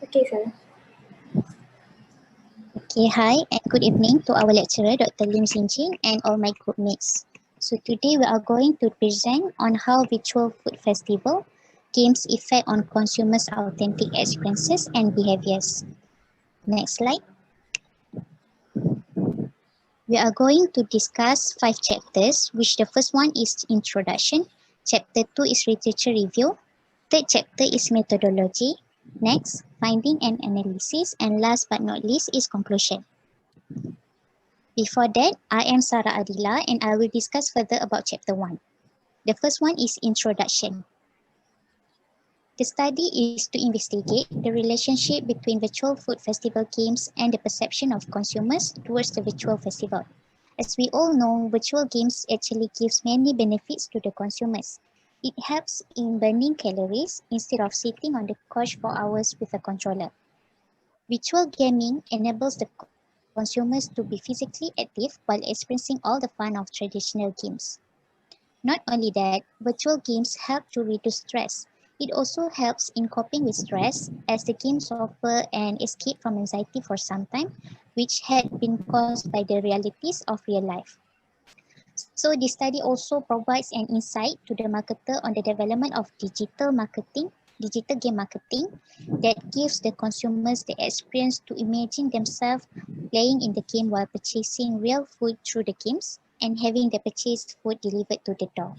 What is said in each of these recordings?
Okay, sir. Okay, hi and good evening to our lecturer, Dr. Lim Sin Chin, and all my group mates. So today we are going to present on how virtual food festival games effect on consumers' authentic experiences and behaviors. Next slide. We are going to discuss 5 chapters, which the first one is introduction, chapter 2 is literature review, third chapter is methodology, next finding and analysis, and last but not least is conclusion. Before that, I am Sarah Adila and I will discuss further about chapter 1. The first one is introduction. The study is to investigate the relationship between virtual food festival games and the perception of consumers towards the virtual festival. As we all know, virtual games actually gives many benefits to the consumers. It helps in burning calories instead of sitting on the couch for hours with a controller. Virtual gaming enables the consumers to be physically active while experiencing all the fun of traditional games. Not only that, virtual games help to reduce stress. It also helps in coping with stress as the games offer an escape from anxiety for some time, which had been caused by the realities of real life. So this study also provides an insight to the marketer on the development of digital game marketing that gives the consumers the experience to imagine themselves playing in the game while purchasing real food through the games and having the purchased food delivered to the door.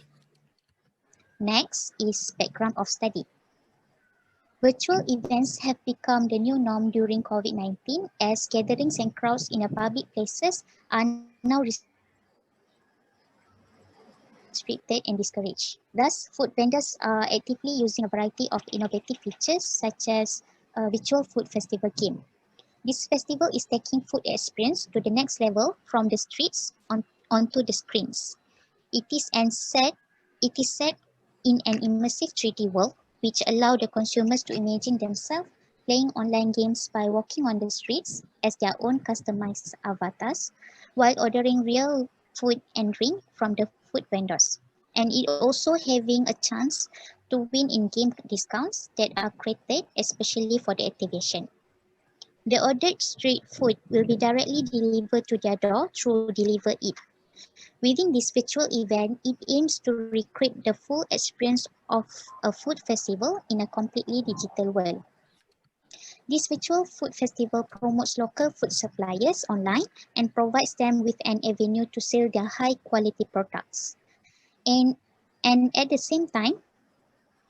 Next is background of study. Virtual events have become the new norm during COVID-19 as gatherings and crowds in public places are now restricted and discouraged. Thus, food vendors are actively using a variety of innovative features such as virtual food festival game. This festival is taking food experience to the next level from the streets onto the screens. It is set in an immersive 3D world which allow the consumers to imagine themselves playing online games by walking on the streets as their own customized avatars while ordering real food and drink from the food vendors. And it also having a chance to win in-game discounts that are created especially for the activation. The ordered street food will be directly delivered to their door through Deliver It. Within this virtual event, it aims to recreate the full experience of a food festival in a completely digital world. This virtual food festival promotes local food suppliers online and provides them with an avenue to sell their high quality products. And, and at the same time,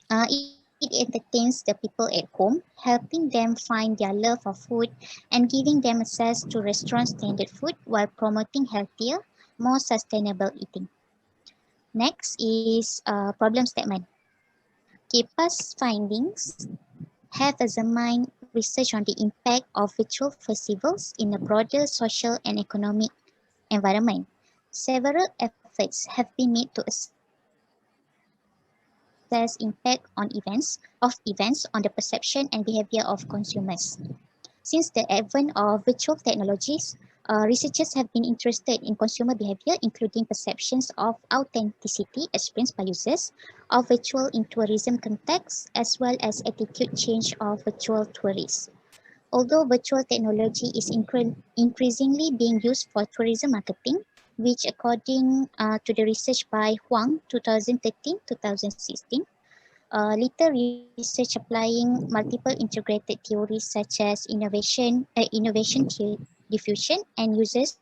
it entertains the people at home, helping them find their love of food and giving them access to restaurant standard food while promoting healthier, more sustainable eating. Next is problem statement. Okay, past findings have examined research on the impact of virtual festivals in a broader social and economic environment. Several efforts have been made to assess impact of events on the perception and behavior of consumers. Since the advent of virtual technologies, researchers have been interested in consumer behavior, including perceptions of authenticity experienced by users of virtual in tourism contexts, as well as attitude change of virtual tourists. Although virtual technology is increasingly being used for tourism marketing, which according to the research by Huang 2013-2016, little research applying multiple integrated theories such as innovation diffusion and users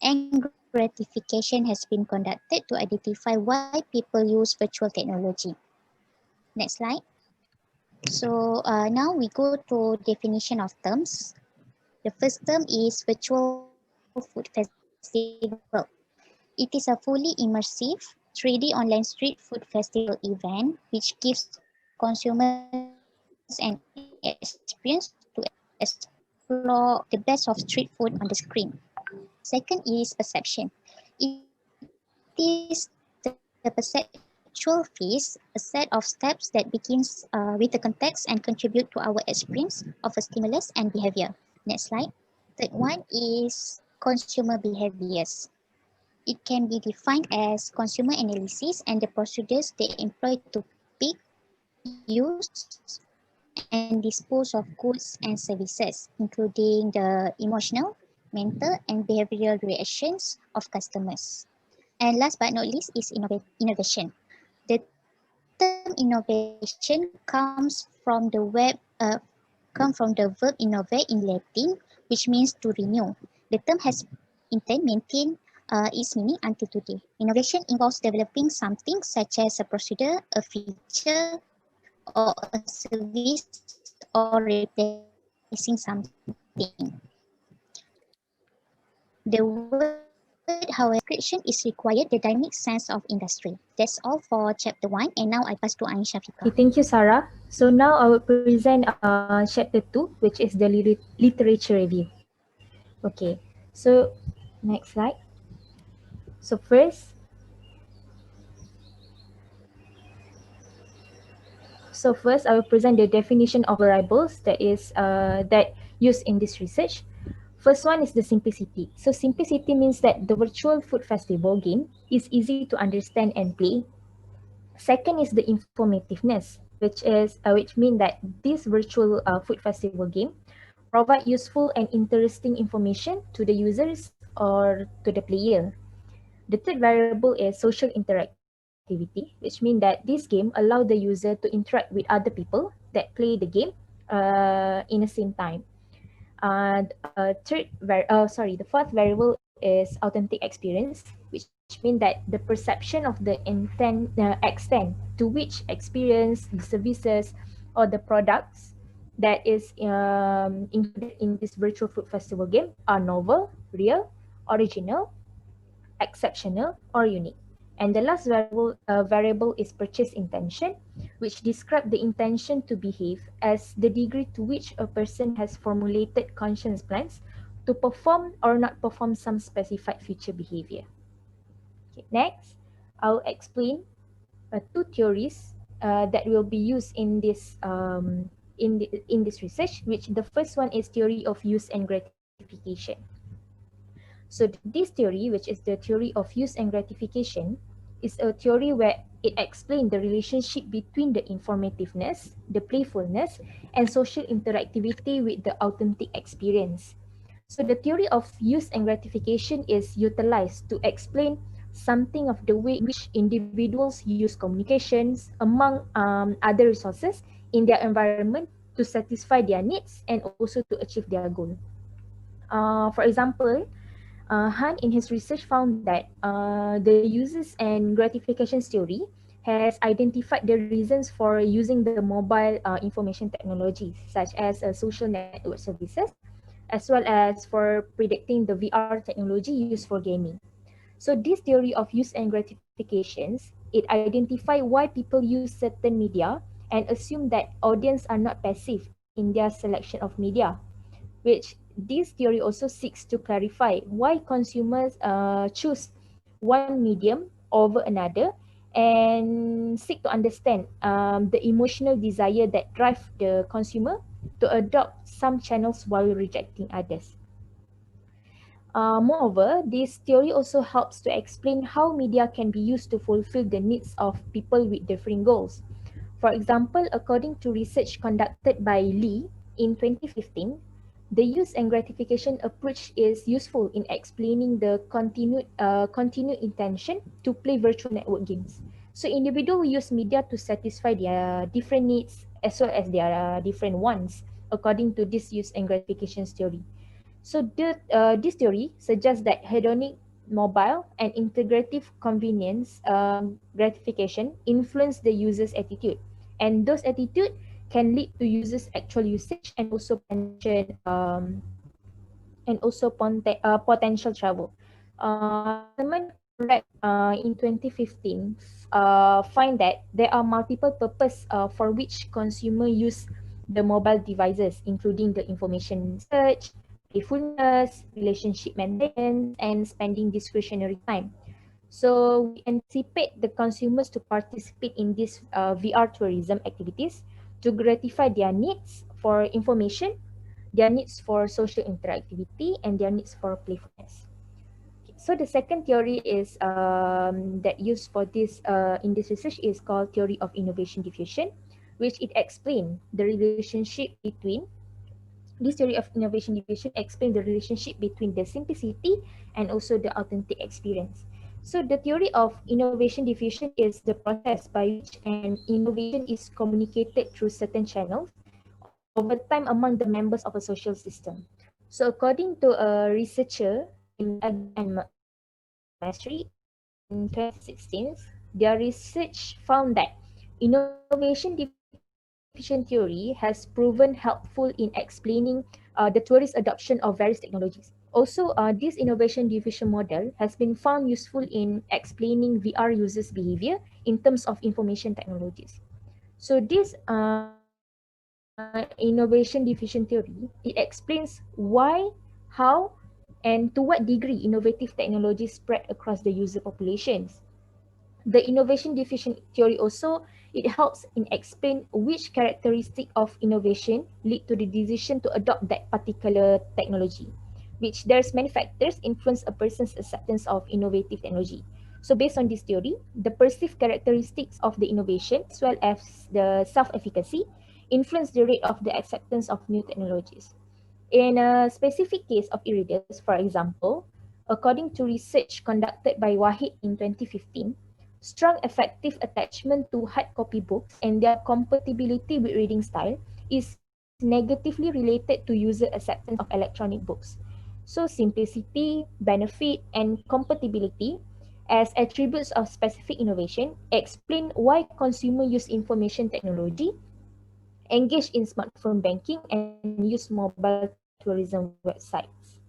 and gratification has been conducted to identify why people use virtual technology. Next slide. So now we go to definition of terms. The first term is virtual food festival. It is a fully immersive 3D online street food festival event which gives consumers an experience to explore the best of street food on the screen. Second is perception. It is the perceptual phase, a set of steps that begins with the context and contribute to our experience of a stimulus and behavior. Next slide. Third one is consumer behaviors. It can be defined as consumer analysis and the procedures they employ to pick, use, and respond to the consumer needs. and dispose of goods and services, including the emotional, mental, and behavioral reactions of customers. And last but not least is innovation. The term innovation come from the verb innovare in Latin, which means to renew. The term has intent maintained its meaning until today. Innovation involves developing something such as a procedure, a feature, or a service, or replacing something. The word, however, description is required the dynamic sense of industry. That's all for chapter 1, and now I pass to Ain Shafiqah. Okay, thank you, Sarah. So now I will present chapter 2, which is the literature review. Okay, so next slide. So first I will present the definition of variables that used in this research. First one is the simplicity. So simplicity means that the virtual food festival game is easy to understand and play. Second is the informativeness, which mean that this virtual food festival game provide useful and interesting information to the users or to the player. The third variable is social interactivity, which means that this game allow the user to interact with other people that play the game in the same time. The fourth variable is authentic experience, which means that the perception of the extent to which experience, the services, or the products that is included in this virtual food festival game are novel, real, original, exceptional, or unique. And the last variable is purchase intention, which describe the intention to behave as the degree to which a person has formulated conscious plans to perform or not perform some specified future behavior. Okay, next, I'll explain two theories that will be used in this research. Which the first one is theory of use and gratification. So this theory, which is the theory of use and gratification, is a theory where it explains the relationship between the informativeness, the playfulness, and social interactivity with the authentic experience. So the theory of use and gratification is utilized to explain something of the way in which individuals use communications among other resources in their environment to satisfy their needs and also to achieve their goal. For example, Han in his research found that the uses and gratifications theory has identified the reasons for using the mobile information technologies such as social network services, as well as for predicting the VR technology used for gaming. So this theory of use and gratifications, it identify why people use certain media and assume that audience are not passive in their selection of media, which this theory also seeks to clarify why consumers choose one medium over another and seek to understand the emotional desire that drive the consumer to adopt some channels while rejecting others. Moreover, this theory also helps to explain how media can be used to fulfill the needs of people with differing goals. For example, according to research conducted by Lee in 2015, the use and gratification approach is useful in explaining the continued intention to play virtual network games. So individuals use media to satisfy their different needs as well as their different wants according to this use and gratification theory. So this theory suggests that hedonic, mobile, and integrative convenience gratification influence the user's attitude, and those attitude can lead to users' actual usage and also potential travel. Simon Conrad in 2015 find that there are multiple purposes for which consumer use the mobile devices, including the information search, playfulness, relationship maintenance, and spending discretionary time. So we anticipate the consumers to participate in these VR tourism activities to gratify their needs for information, their needs for social interactivity, and their needs for playfulness. Okay, so the second theory is that used for this in this research is called theory of innovation diffusion, which it explains the relationship between this theory of innovation diffusion explains the relationship between the simplicity and also the authentic experience. So the theory of innovation diffusion is the process by which an innovation is communicated through certain channels over time among the members of a social system. So according to a researcher named Aggie and Mastery in 2016, their research found that innovation diffusion theory has proven helpful in explaining the tourist adoption of various technologies. Also, this innovation diffusion model has been found useful in explaining VR users' behavior in terms of information technologies. So this innovation diffusion theory, it explains why, how, and to what degree innovative technologies spread across the user populations. The innovation diffusion theory also, it helps in explain which characteristic of innovation lead to the decision to adopt that particular technology, which there's many factors influence a person's acceptance of innovative technology. So based on this theory, the perceived characteristics of the innovation as well as the self-efficacy influence the rate of the acceptance of new technologies. In a specific case of e-readers, for example, according to research conducted by Wahid in 2015, strong effective attachment to hard copy books and their compatibility with reading style is negatively related to user acceptance of electronic books. So simplicity, benefit, and compatibility as attributes of specific innovation explain why consumers use information technology, engage in smartphone banking, and use mobile tourism websites.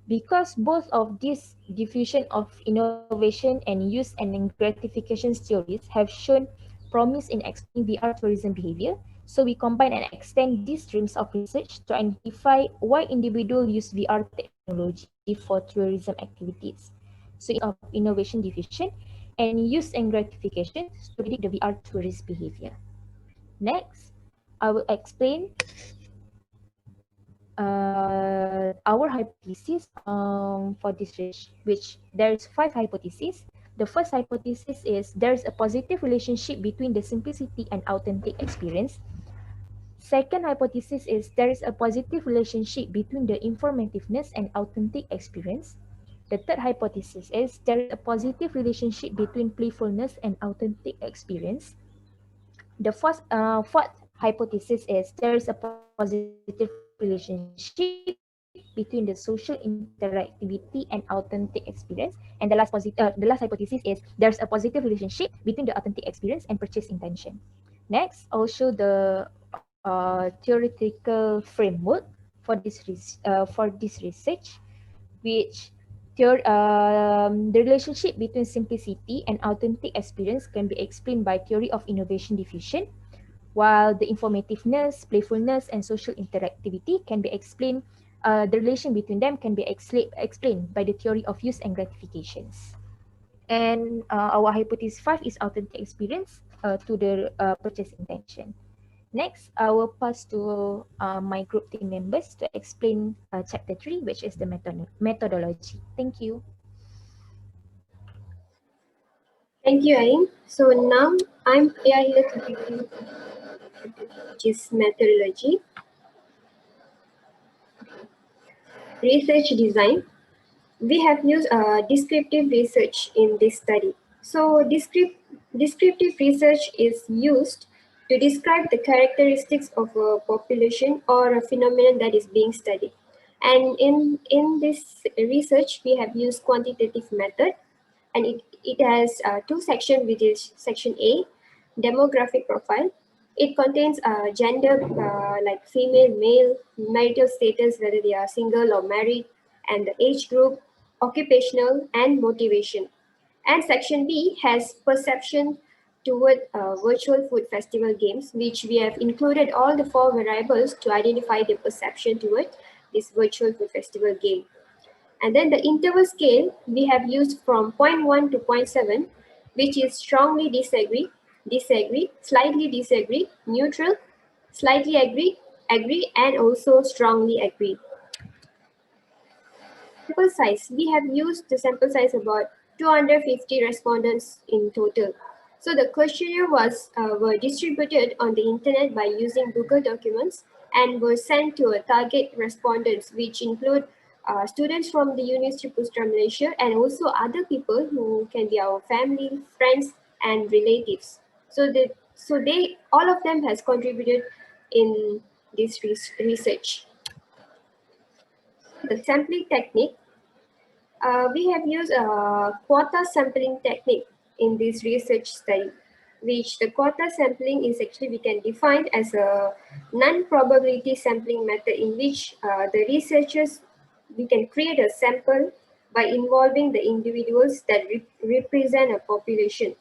Because both of these diffusion of innovation and use and gratification theories have shown promise in explaining VR tourism behavior, so we combine and extend these streams of research to identify why individuals use VR technology for tourism activities. So in this of innovation diffusion and use and gratification to predict the VR tourist behavior. Next, I will explain our hypothesis for this research, which there's 5 hypotheses. The first hypothesis is there's a positive relationship between the simplicity and authentic experience. Second hypothesis is there is a positive relationship between the informativeness and authentic experience. The third hypothesis is there is a positive relationship between playfulness and authentic experience. The fourth hypothesis is there is a positive relationship between the social interactivity and authentic experience. And the last hypothesis is there's a positive relationship between the authentic experience and purchase intention. Next, I'll show the theoretical framework for this research, which the relationship between simplicity and authentic experience can be explained by theory of innovation diffusion, while the informativeness, playfulness, and social interactivity can be explained, the relation between them can be explained by the theory of use and gratifications. And our hypothesis 5 is authentic experience to the purchase intention. Next, I will pass to my group team members to explain chapter 3, which is the methodology. Thank you. Thank you, Ain. So now we are here to give you which is methodology, research design. We have used descriptive research in this study. So descriptive research is used to describe the characteristics of a population or a phenomenon that is being studied. And in this research, we have used quantitative method, and it has two sections, which is section A, demographic profile. It contains gender, like female, male, marital status, whether they are single or married, and the age group, occupational, and motivation. And section B has perception toward virtual food festival games, which we have included all the 4 variables to identify the perception toward this virtual food festival game. And then the interval scale we have used from 0.1 to 0.7, which is strongly disagree, disagree, slightly disagree, neutral, slightly agree, agree, and also strongly agree. Sample size, we have used the sample size about 250 respondents in total. So the questionnaire were distributed on the internet by using Google Documents and were sent to a target respondents, which include students from the University of Putra Malaysia and also other people who can be our family, friends, and relatives. So they all of them has contributed in this research. The sampling technique, we have used a quota sampling technique in this research study, which the quota sampling is actually we can define as a non-probability sampling method in which the researchers, we can create a sample by involving the individuals that represent a population.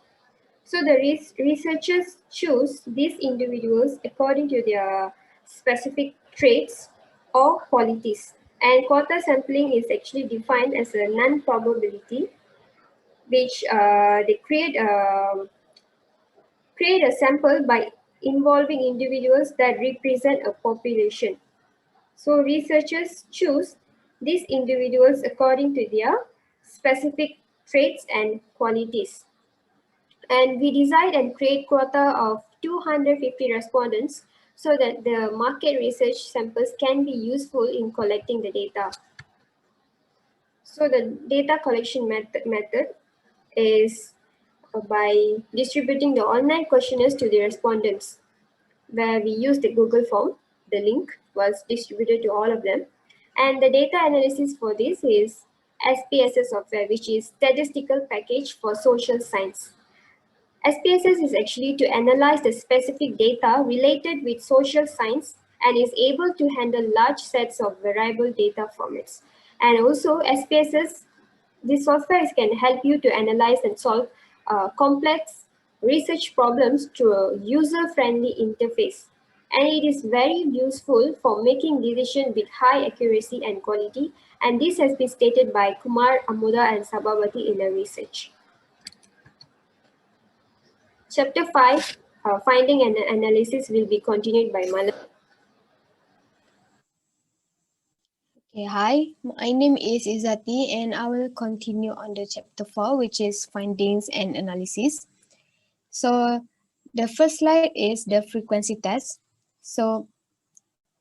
So the researchers choose these individuals according to their specific traits or qualities. And quota sampling is actually defined as a non-probability, which they create a sample by involving individuals that represent a population. So researchers choose these individuals according to their specific traits and qualities. And we decide and create quota of 250 respondents so that the market research samples can be useful in collecting the data. So the data collection method is by distributing the online questionnaires to the respondents, where we use the Google form. The link was distributed to all of them. And the data analysis for this is SPSS software, which is Statistical Package for Social Science. SPSS is actually to analyze the specific data related with social science and is able to handle large sets of variable data formats. And also SPSS, this software can help you to analyze and solve complex research problems through a user-friendly interface. And it is very useful for making decisions with high accuracy and quality. And this has been stated by Kumar, Amuda, and Sababati in the research. Chapter 5, Finding and Analysis, will be continued by Malan. Okay, hi, my name is Izati and I will continue on the chapter 4, which is Findings and Analysis. So the first slide is the frequency test. So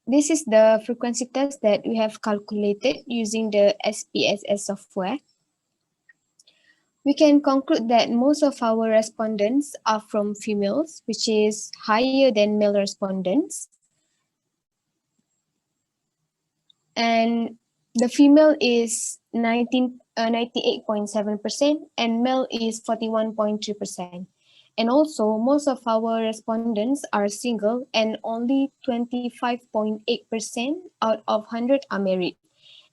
this is the frequency test that we have calculated using the SPSS software. We can conclude that most of our respondents are from females, which is higher than male respondents. And the female is 98.7% and male is 41.3%. And also, most of our respondents are single and only 25.8% out of 100 are married.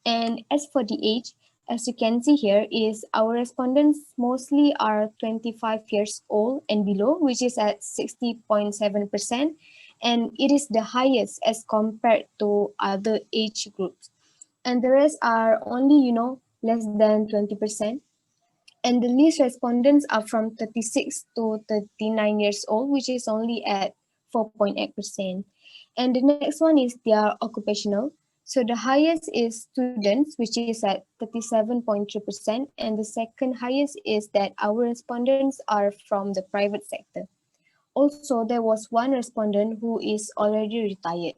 And as for the age, as you can see here, is our respondents mostly are 25 years old and below, which is at 60.7%. And it is the highest as compared to other age groups. And the rest are only, less than 20%. And the least respondents are from 36 to 39 years old, which is only at 4.8%. And the next one is their occupational. So the highest is students, which is at 37.3%. And the second highest is that our respondents are from the private sector. Also, there was one respondent who is already retired.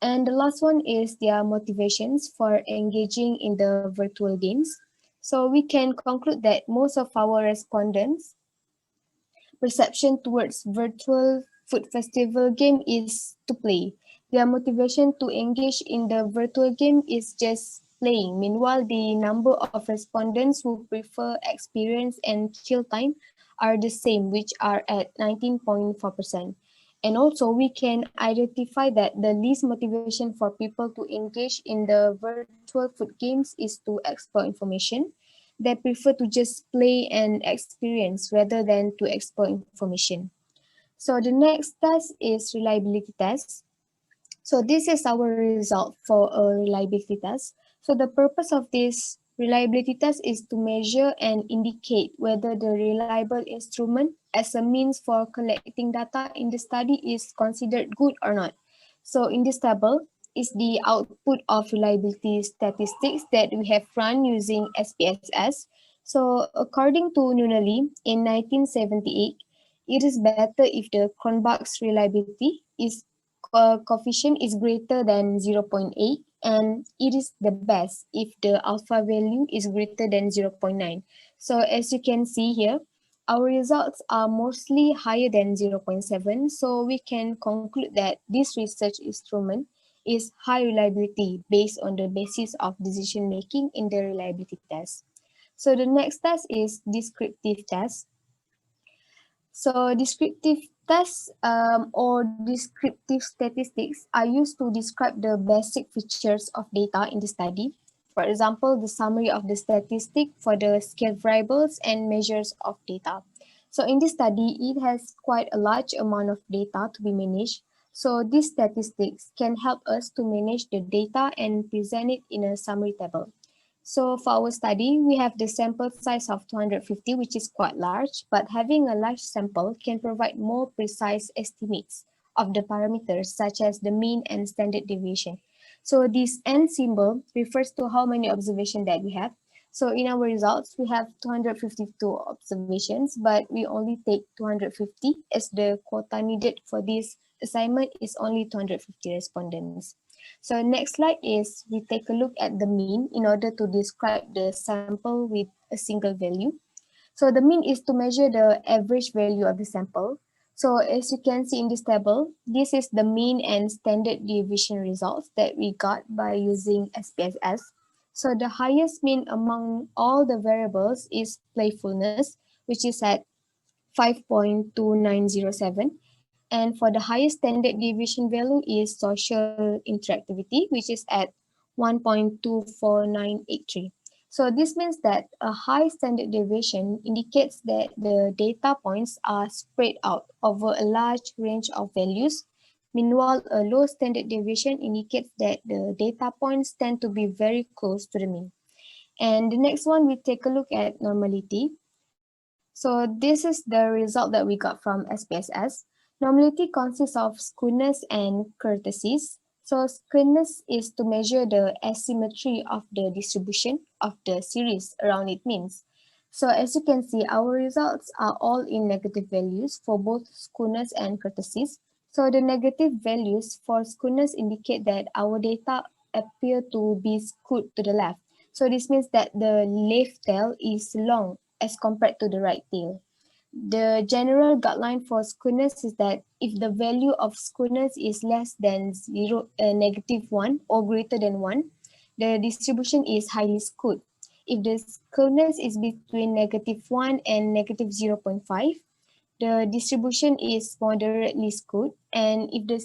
And the last one is their motivations for engaging in the virtual games. So we can conclude that most of our respondents' perception towards virtual food festival game is to play. Their motivation to engage in the virtual game is just playing. Meanwhile, the number of respondents who prefer experience and chill time are the same, which are at 19.4%. And also, we can identify that the least motivation for people to engage in the virtual food games is to explore information. They prefer to just play and experience rather than to explore information. So the next test is reliability test. So this is our result for a reliability test. So the purpose of this reliability test is to measure and indicate whether the reliable instrument as a means for collecting data in the study is considered good or not. So in this table is the output of reliability statistics that we have run using SPSS. So according to Nunali in 1978, it is better if the Cronbach's reliability is coefficient is greater than 0.8, and it is the best if the alpha value is greater than 0.9. So as you can see here, our results are mostly higher than 0.7, so we can conclude that this research instrument is high reliability based on the basis of decision making in the reliability test. So the next test is descriptive test. So descriptive tests or descriptive statistics are used to describe the basic features of data in the study. For example, the summary of the statistic for the scale variables and measures of data. So in this study, it has quite a large amount of data to be managed. So these statistics can help us to manage the data and present it in a summary table. So for our study, we have the sample size of 250, which is quite large, but having a large sample can provide more precise estimates of the parameters such as the mean and standard deviation. So this N symbol refers to how many observations that we have. So in our results, we have 252 observations, but we only take 250 as the quota needed for this assignment is only 250 respondents. So next slide is we take a look at the mean in order to describe the sample with a single value. So the mean is to measure the average value of the sample. So as you can see in this table, this is the mean and standard deviation results that we got by using SPSS. So the highest mean among all the variables is playfulness, which is at 5.2907. And for the highest standard deviation value is social interactivity, which is at 1.24983. So this means that a high standard deviation indicates that the data points are spread out over a large range of values. Meanwhile, a low standard deviation indicates that the data points tend to be very close to the mean. And the next one, we take a look at normality. So this is the result that we got from SPSS. Normality consists of skewness and kurtosis. So skewness is to measure the asymmetry of the distribution of the series around its means. So as you can see, our results are all in negative values for both skewness and kurtosis. So the negative values for skewness indicate that our data appear to be skewed to the left. So this means that the left tail is long as compared to the right tail. The general guideline for skewness is that if the value of skewness is less than -1 or greater than 1, the distribution is highly skewed. If the skewness is between -1 and -0.5, the distribution is moderately skewed. And if the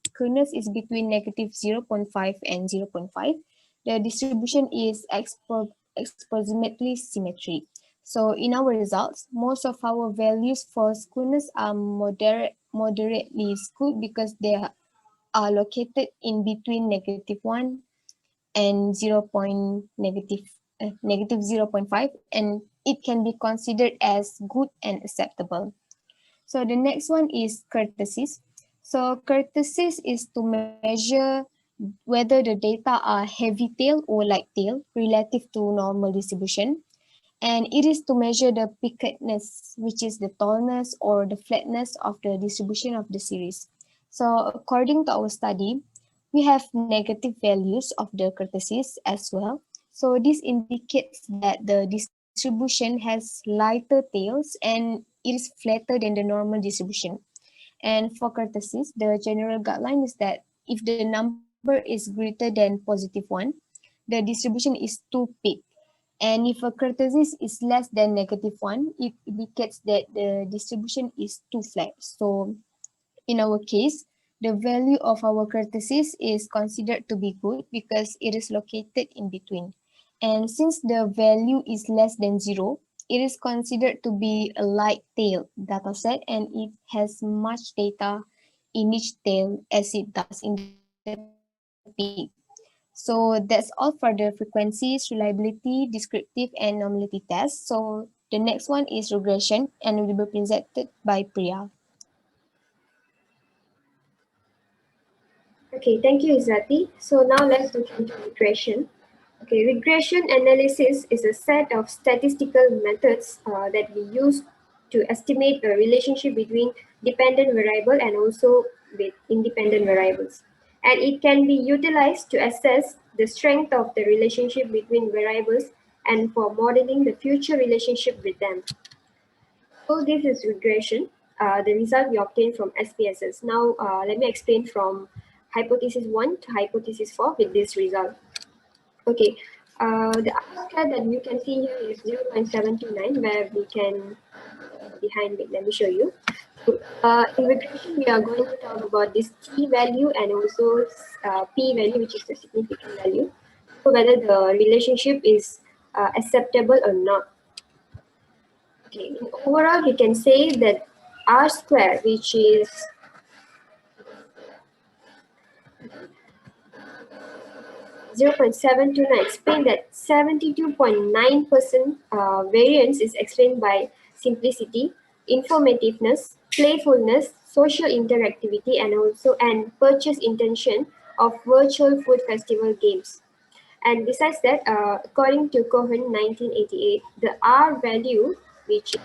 skewness is between -0.5 and 0.5, the distribution is approximately symmetric. So in our results, most of our values for skewness are moderately skewed because they are located in between -1 and negative 0.5, and it can be considered as good and acceptable. So the next one is kurtosis. So kurtosis is to measure whether the data are heavy tail or light tail relative to normal distribution. And it is to measure the pickedness, which is the tallness or the flatness of the distribution of the series. So according to our study, we have negative values of the kurtosis as well. So this indicates that the distribution has lighter tails and it is flatter than the normal distribution. And for kurtosis, the general guideline is that if the number is greater than +1, the distribution is too big. And if a kurtosis is less than -1, it indicates that the distribution is too flat. So in our case, the value of our kurtosis is considered to be good because it is located in between. And since the value is less than 0, it is considered to be a light tail dataset, and it has much data in each tail as it does in the peak. So that's all for the frequencies, reliability, descriptive, and normality tests. So the next one is regression and will be presented by Priya. Okay, thank you, Izati. So now let's look into regression. Okay, regression analysis is a set of statistical methods that we use to estimate a relationship between dependent variable and also with independent variables. And it can be utilized to assess the strength of the relationship between variables and for modeling the future relationship with them. So this is regression, the result we obtained from SPSS. Now let me explain from hypothesis 1 to hypothesis 4 with this result. Okay, the R-square that you can see here is 0.729, where we can, behind me, let me show you. So, in regression, we are going to talk about this t value and also p value, which is the significant value. So whether the relationship is acceptable or not. Okay, in overall, we can say that R square, which is 0.729, explain that 72.9% variance is explained by simplicity, informativeness, playfulness, social interactivity, and also purchase intention of virtual food festival games. And besides that, according to Cohen 1988, the R value, which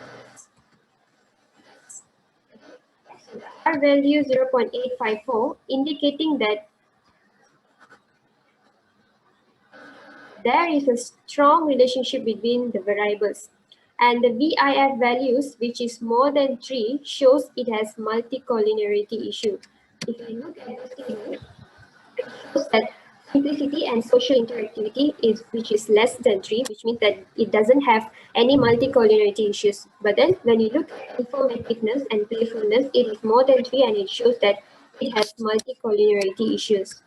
the R value 0.854, indicating that there is a strong relationship between the variables. And the VIF values, which is more than 3, shows it has multicollinearity issue. If you look at this table, it shows that simplicity and social interactivity is which is less than 3, which means that it doesn't have any multicollinearity issues. But then when you look at informativeness and playfulness, it is more than 3 and it shows that it has multicollinearity issues.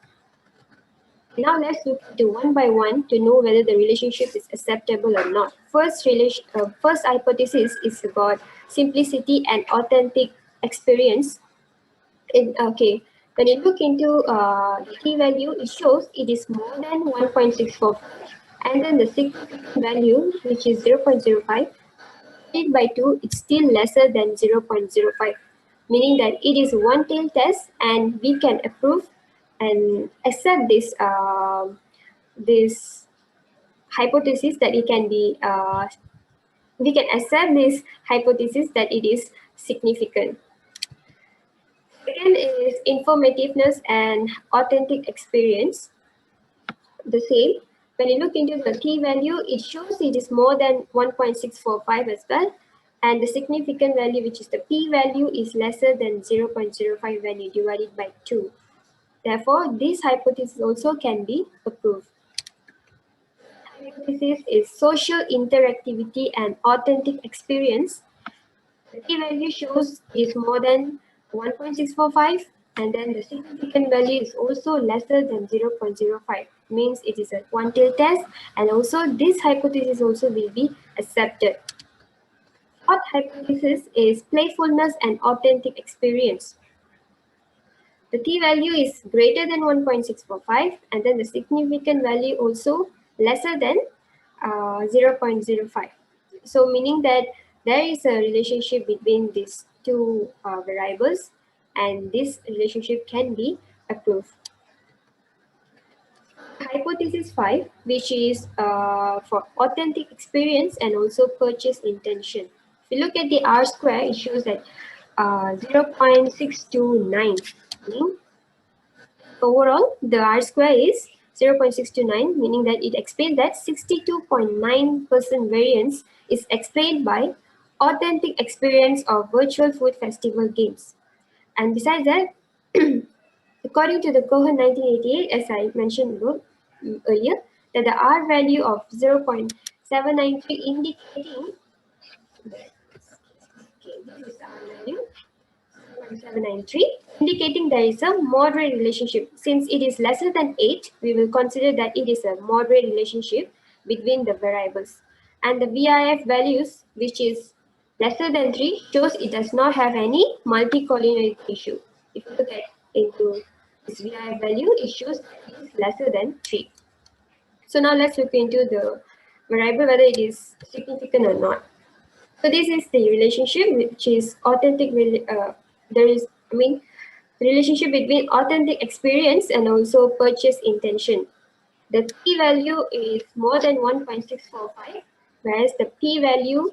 Now let's look into one by one to know whether the relationship is acceptable or not. First hypothesis is about simplicity and authentic experience. Okay, when you look into the t value, it shows it is more than 1.64, and then the significant value, which is 0.05, divided by 2, it's still lesser than 0.05, meaning that it is one tail test and we can approve and accept this hypothesis that it can be we can accept this hypothesis that it is significant. Second is informativeness and authentic experience. The same. When you look into the t value, it shows it is more than 1.645 as well. And the significant value, which is the p value, is lesser than 0.05 when you divide it by 2. Therefore, this hypothesis also can be approved. Hypothesis is social interactivity and authentic experience. The p value shows it is more than 1.645, and then the significant value is also lesser than 0.05, means it is a one-tail test, and also this hypothesis also will be accepted. Fourth hypothesis is playfulness and authentic experience. The t value is greater than 1.645, and then the significant value also lesser than 0.05. So meaning that there is a relationship between these two variables, and this relationship can be approved. Hypothesis 5, which is for authentic experience and also purchase intention. If you look at the R square, it shows that 0.629. Overall, the R square is 0.629, meaning that it explains that 62.9% variance is explained by authentic experience of virtual food festival games. And besides that, according to the Cohen 1988, as I mentioned earlier, that the R value of 0.793 indicating, this is the R value, 0.793, indicating there is a moderate relationship. Since it is lesser than 8, we will consider that it is a moderate relationship between the variables. And the VIF values, which is lesser than 3, shows it does not have any multicollinearity issue. If you look at into this VIF value, it shows it is lesser than 3. So now let's look into the variable, whether it is significant or not. So this is the relationship, which is authentic. Relationship between authentic experience and also purchase intention. The p value is more than 1.645, whereas the p value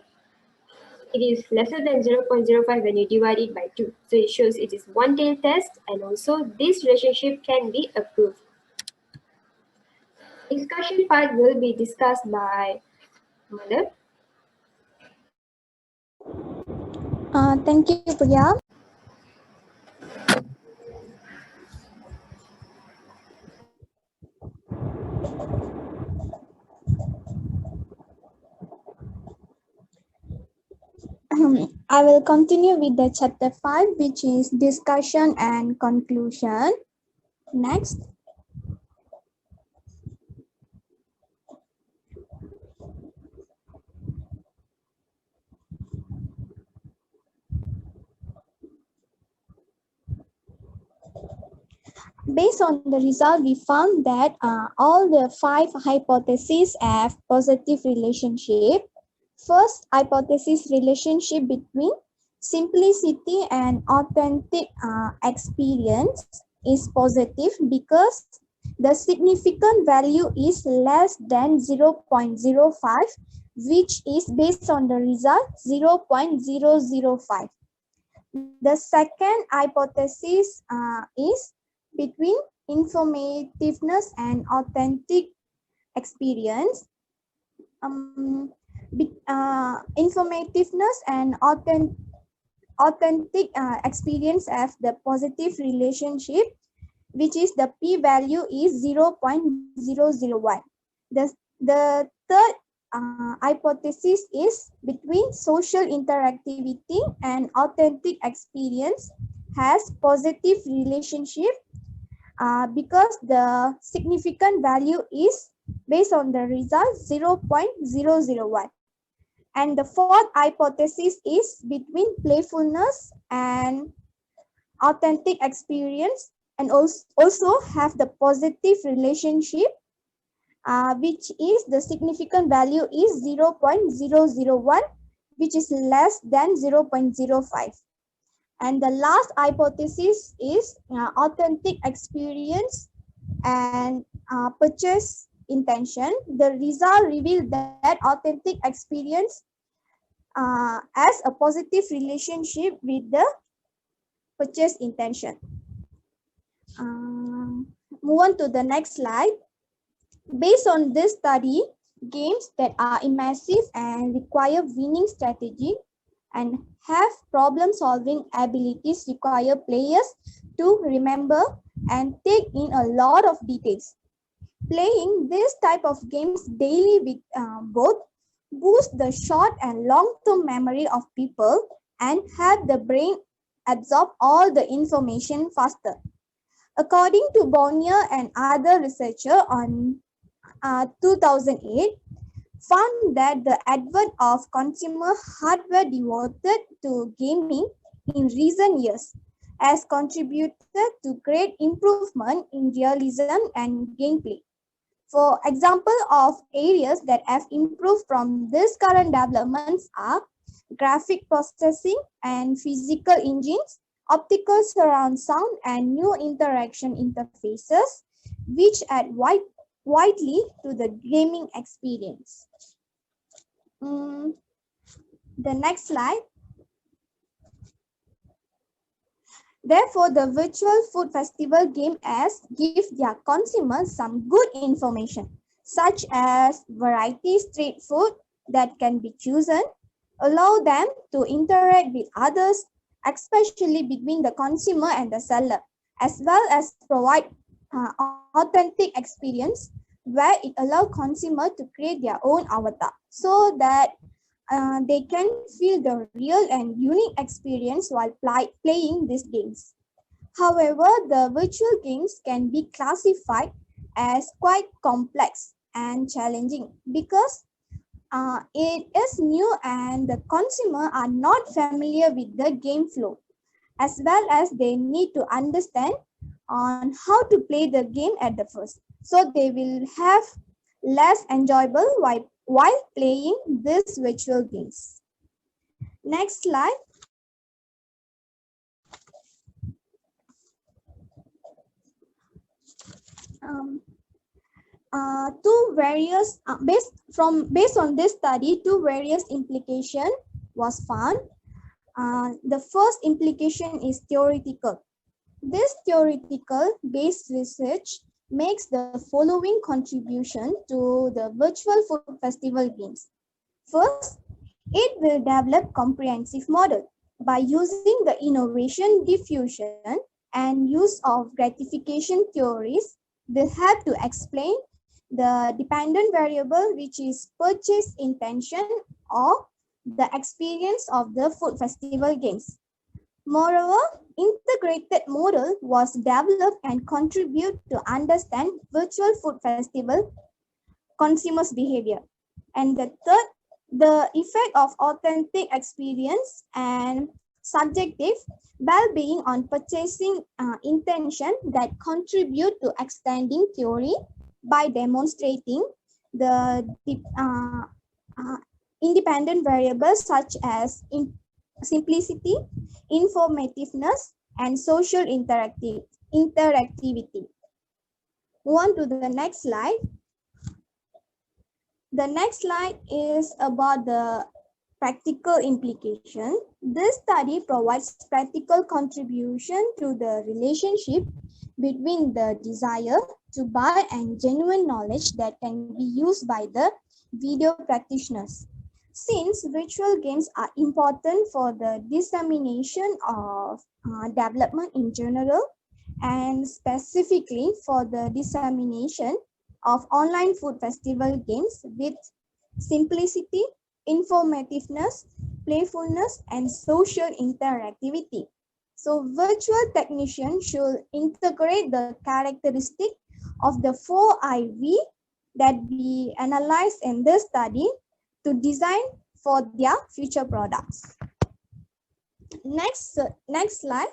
it is lesser than 0.05 when you divide it by 2. So it shows it is one-tail test, and also this relationship can be approved. The discussion part will be discussed by Mother. Thank you, Priya. I will continue with the chapter 5, which is discussion and conclusion. Next. Based on the result, we found that all the 5 hypotheses have positive relationship. First hypothesis, relationship between simplicity and authentic experience is positive because the significant value is less than 0.05, which is based on the result 0.005. The second hypothesis is between informativeness and authentic experience. Informativeness and authentic experience have the positive relationship, which is the p-value is 0.001. The third hypothesis is between social interactivity and authentic experience has positive relationship because the significant value is based on the result 0.001. And the fourth hypothesis is between playfulness and authentic experience and also have the positive relationship, which is the significant value is 0.001, which is less than 0.05. And the last hypothesis is authentic experience and purchase intention. The result revealed that authentic experience has a positive relationship with the purchase intention. Move on to the next slide. Based on this study, games that are immersive and require winning strategy and have problem-solving abilities require players to remember and take in a lot of details. Playing this type of games daily with both boost the short and long-term memory of people and help the brain absorb all the information faster. According to Bonnier and other researchers on 2008, found that the advent of consumer hardware devoted to gaming in recent years has contributed to great improvement in realism and gameplay. For example of areas that have improved from these current developments are graphic processing and physical engines, optical surround sound, and new interaction interfaces, which add widely to the gaming experience. The next slide. Therefore, the virtual food festival game as give their consumers some good information, such as variety street food that can be chosen, allow them to interact with others, especially between the consumer and the seller, as well as provide authentic experience where it allows consumer to create their own avatar so that they can feel the real and unique experience while playing these games. However, the virtual games can be classified as quite complex and challenging because it is new and the consumer are not familiar with the game flow, as well as they need to understand on how to play the game at the first. So they will have less enjoyable while playing these virtual games. Next slide. Based on this study, two various implications. was found. The first implication is theoretical. This theoretical based research makes the following contribution to the virtual food festival games. First, it will develop comprehensive model. By using the innovation diffusion and use of gratification theories, will help to explain the dependent variable, which is purchase intention or the experience of the food festival games. Moreover, integrated model was developed and contribute to understand virtual food festival consumers' behavior. And the third, the effect of authentic experience and subjective well-being on purchasing intention that contribute to extending theory by demonstrating the independent variables such as simplicity, informativeness, and social interactivity. Move on to the next slide. The next slide is about the practical implication. This study provides practical contribution to the relationship between the desire to buy and genuine knowledge that can be used by the video practitioners. Since virtual games are important for the dissemination of development in general and specifically for the dissemination of online food festival games with simplicity, informativeness, playfulness, and social interactivity. So virtual technicians should integrate the characteristic of the 4IV that we analyzed in this study to design for their future products. Next slide.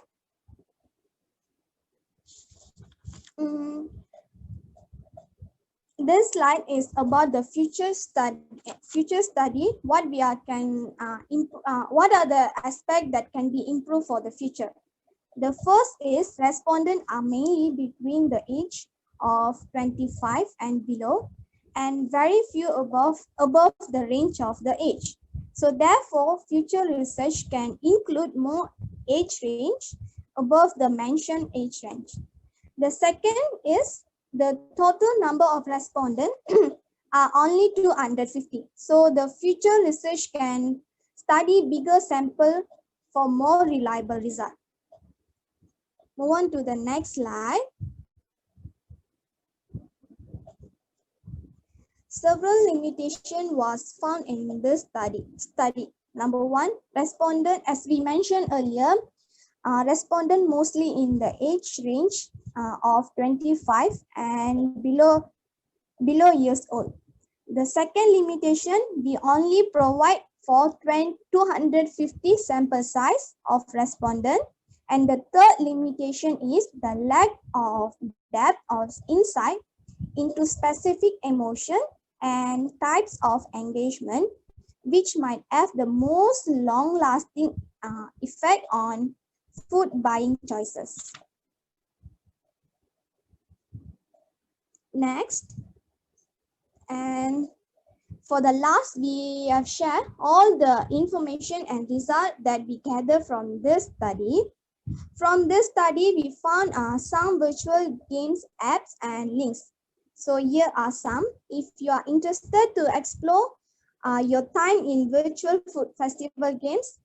This slide is about the future study. What we are what are the aspects that can be improved for the future? The first is respondents are mainly between the age of 25 and below, and very few above the range of the age. So therefore, future research can include more age range above the mentioned age range. The second is the total number of respondents are only 250. So the future research can study bigger sample for more reliable result. Move on to the next slide. Several limitations was found in this study. Number one, respondent, as we mentioned earlier, respondent mostly in the age range of 25 and below years old. The second limitation, we only provide for 250 sample size of respondent. And the third limitation is the lack of depth of insight into specific emotion and types of engagement, which might have the most long-lasting effect on food buying choices. Next, and for the last, we have shared all the information and result that we gather from this study. From this study, we found some virtual games, apps, and links. So here are some. If you are interested to explore your time in virtual food festival games,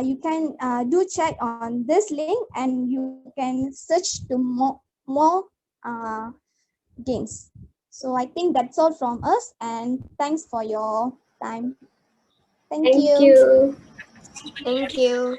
you can do check on this link and you can search to more games. So I think that's all from us, and thanks for your time. Thank you. you. Thank you.